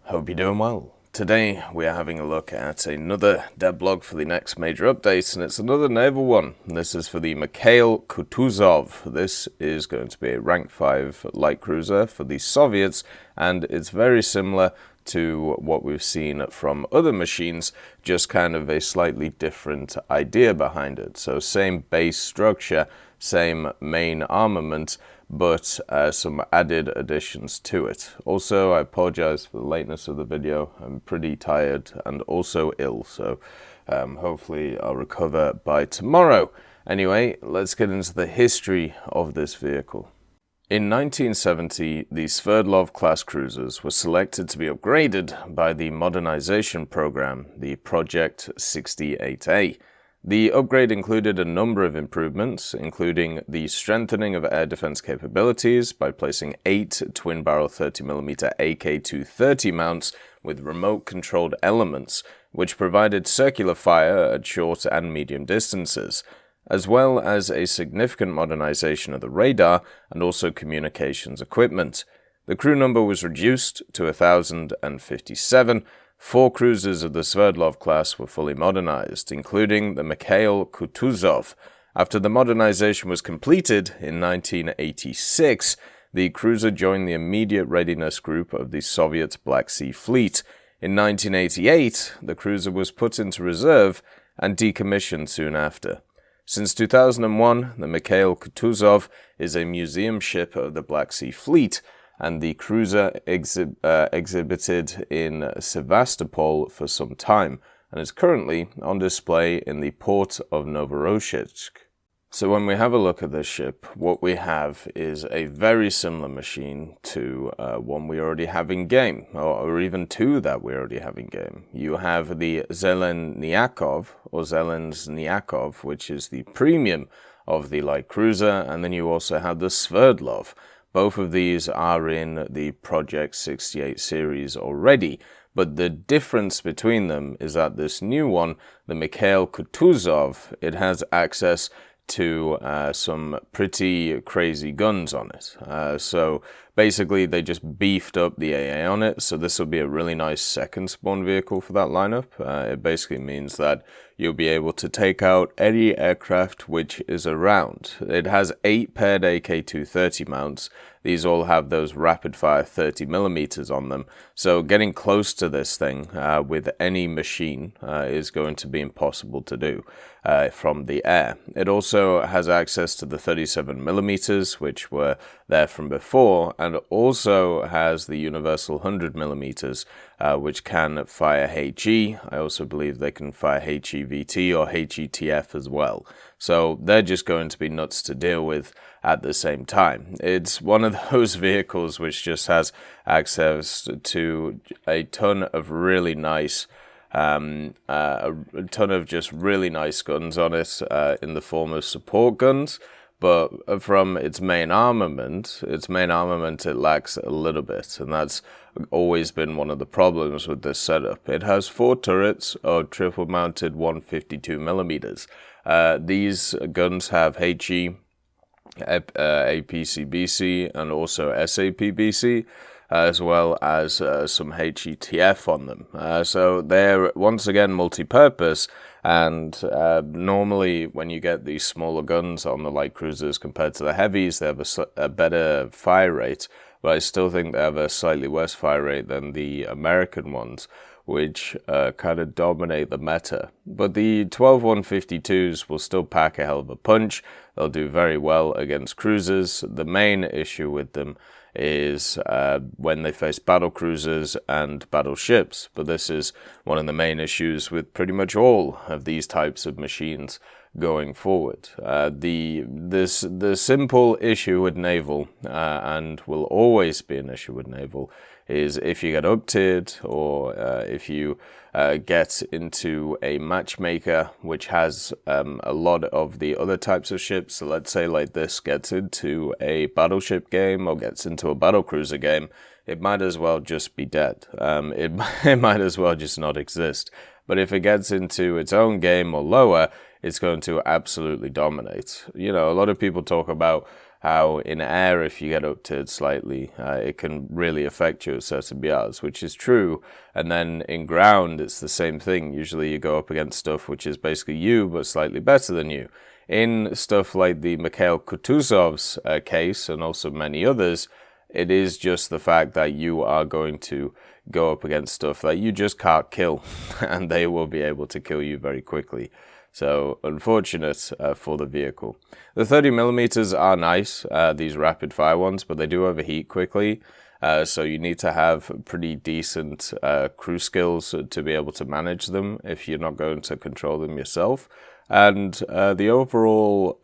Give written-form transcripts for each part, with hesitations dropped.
Hope you're doing well. Today we are having a look at another devblog for the next major update, and it's another naval one. This is for the Mikhail Kutuzov. This is going to be a rank 5 light cruiser for the Soviets, and it's very similar to what we've seen from other machines, just kind of a slightly different idea behind it. So same base structure, same main armament, but some added additions to it. Also, I apologize for the lateness of the video. I'm pretty tired and also ill, so hopefully I'll recover by tomorrow. Anyway, let's get into the history of this vehicle. In 1970, the Sverdlov class cruisers were selected to be upgraded by the modernization program, the Project 68A. The upgrade included a number of improvements, including the strengthening of air defense capabilities by placing 8 twin-barrel 30mm AK-230 mounts with remote-controlled elements, which provided circular fire at short and medium distances, as well as a significant modernization of the radar and also communications equipment. The crew number was reduced to 1,057. 4 cruisers of the Sverdlov class were fully modernized, including the Mikhail Kutuzov. After the modernization was completed in 1986, the cruiser joined the immediate readiness group of the Soviet Black Sea Fleet. In 1988, the cruiser was put into reserve and decommissioned soon after. Since 2001, the Mikhail Kutuzov is a museum ship of the Black Sea Fleet, and the cruiser exhibited in Sevastopol for some time, and is currently on display in the port of Novorossiysk. So when we have a look at this ship, what we have is a very similar machine to one we already have in game, or even 2 that we already have in game. You have the Zeleznyakov, or Zeleznyakov, which is the premium of the light cruiser, and then you also have the Sverdlov. Both of these are in the Project 68 series already, but the difference between them is that this new one, the Mikhail Kutuzov, it has access to some pretty crazy guns on it. So basically they just beefed up the AA on it, so this will be a really nice second spawn vehicle for that lineup. It basically means that you'll be able to take out any aircraft which is around. It has 8 paired AK-230 mounts. These all have those rapid-fire 30mm on them, so getting close to this thing with any machine is going to be impossible to do from the air. It also has access to the 37mm, which were there from before, and also has the universal 100mm, which can fire HE. I also believe they can fire HEVT or HETF as well. So they're just going to be nuts to deal with at the same time. It's one of those vehicles which just has access to a ton of really nice just really nice guns on it in the form of support guns, but from its main armament it lacks a little bit, and that's always been one of the problems with this setup. It has 4 turrets of triple mounted 152mm. These guns have HE, APCBC, and also SAPBC, as well as some HETF on them. So they're once again multi-purpose, and normally when you get these smaller guns on the light cruisers compared to the heavies, they have a better fire rate, but I still think they have a slightly worse fire rate than the American ones, which kind of dominate the meta. But the 12 152s will still pack a hell of a punch. They'll do very well against cruisers. The main issue with them is when they face battle cruisers and battleships, but this is one of the main issues with pretty much all of these types of machines going forward. The simple issue with naval, and will always be an issue with naval, is if you get up-tiered, or if you get into a matchmaker which has a lot of the other types of ships. So let's say like this gets into a battleship game or gets into a battlecruiser game, it might as well just be dead. It might as well just not exist. But if it gets into its own game or lower, it's going to absolutely dominate. You know, a lot of people talk about how in air, if you get upturned slightly, it can really affect you at certain BRs, which is true. And then in ground, it's the same thing. Usually you go up against stuff which is basically you, but slightly better than you. In stuff like the Mikhail Kutuzov's case, and also many others, it is just the fact that you are going to go up against stuff that you just can't kill, and they will be able to kill you very quickly. So, unfortunate for the vehicle. The 30mm are nice, these rapid fire ones, but they do overheat quickly. So you need to have pretty decent crew skills to be able to manage them if you're not going to control them yourself. And the overall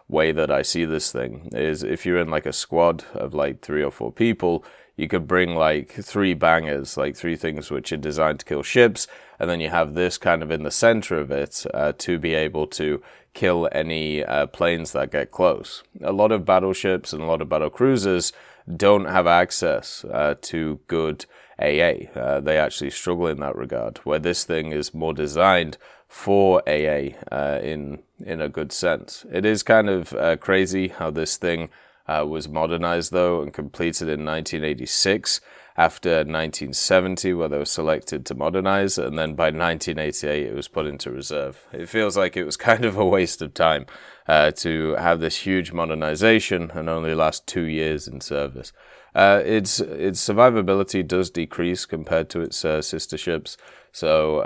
way that I see this thing is, if you're in like a squad of like 3 or 4 people, you could bring like 3 bangers, like 3 things which are designed to kill ships, and then you have this kind of in the center of it to be able to kill any planes that get close. A lot of battleships and a lot of battle cruisers don't have access to good AA. They actually struggle in that regard, where this thing is more designed for AA in a good sense. It is kind of crazy how this thing was modernized though and completed in 1986 after 1970, where they were selected to modernize, and then by 1988 it was put into reserve. It feels like it was kind of a waste of time to have this huge modernization and only last 2 years in service. Its survivability does decrease compared to its sister ships, so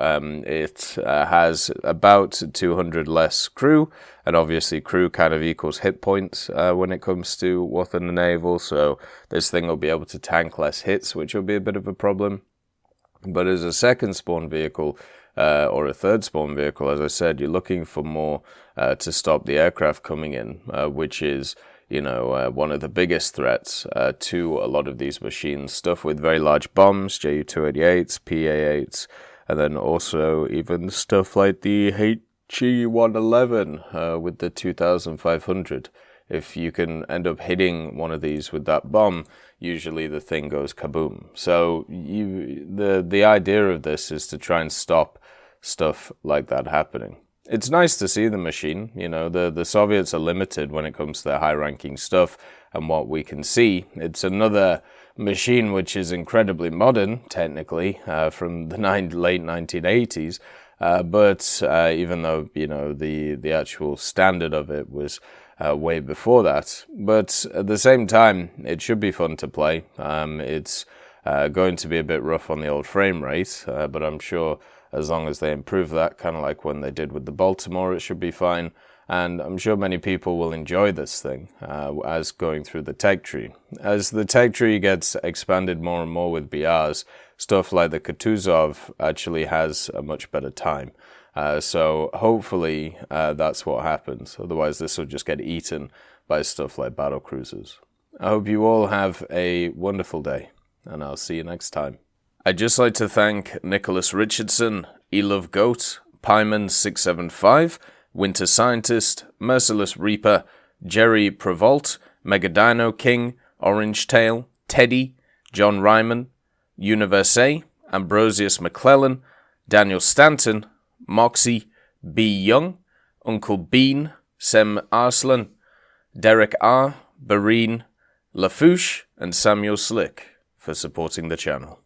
it has about 200 less crew, and obviously crew kind of equals hit points when it comes to within the naval, so this thing will be able to tank less hits, which will be a bit of a problem. But as a second spawn vehicle, or a third spawn vehicle, as I said, you're looking for more to stop the aircraft coming in, which is, you know, one of the biggest threats to a lot of these machines. Stuff with very large bombs, Ju-288s, PA-8s, and then also even stuff like the HE-111 with the 2500. If you can end up hitting one of these with that bomb, usually the thing goes kaboom. So the idea of this is to try and stop stuff like that happening. It's nice to see the machine. You know, the Soviets are limited when it comes to their high-ranking stuff and what we can see. It's another machine which is incredibly modern, technically, from the late 1980s. But even though, you know, the actual standard of it was way before that. But at the same time, it should be fun to play. It's going to be a bit rough on the old frame rate, but I'm sure as long as they improve that, kind of like when they did with the Baltimore, it should be fine. And I'm sure many people will enjoy this thing as going through the tech tree. As the tech tree gets expanded more and more with BRs, stuff like the Kutuzov actually has a much better time. So hopefully that's what happens. Otherwise this will just get eaten by stuff like battle cruisers. I hope you all have a wonderful day, and I'll see you next time. I'd just like to thank Nicholas Richardson, Elove Goat, Pyman675, Winter Scientist, Merciless Reaper, Jerry Prevolt, Megadino King, Orange Tail, Teddy, John Ryman, Universe, Ambrosius McClellan, Daniel Stanton, Moxie, B. Young, Uncle Bean, Sem Arslan, Derek R., Bareen, Lafouche, and Samuel Slick for supporting the channel.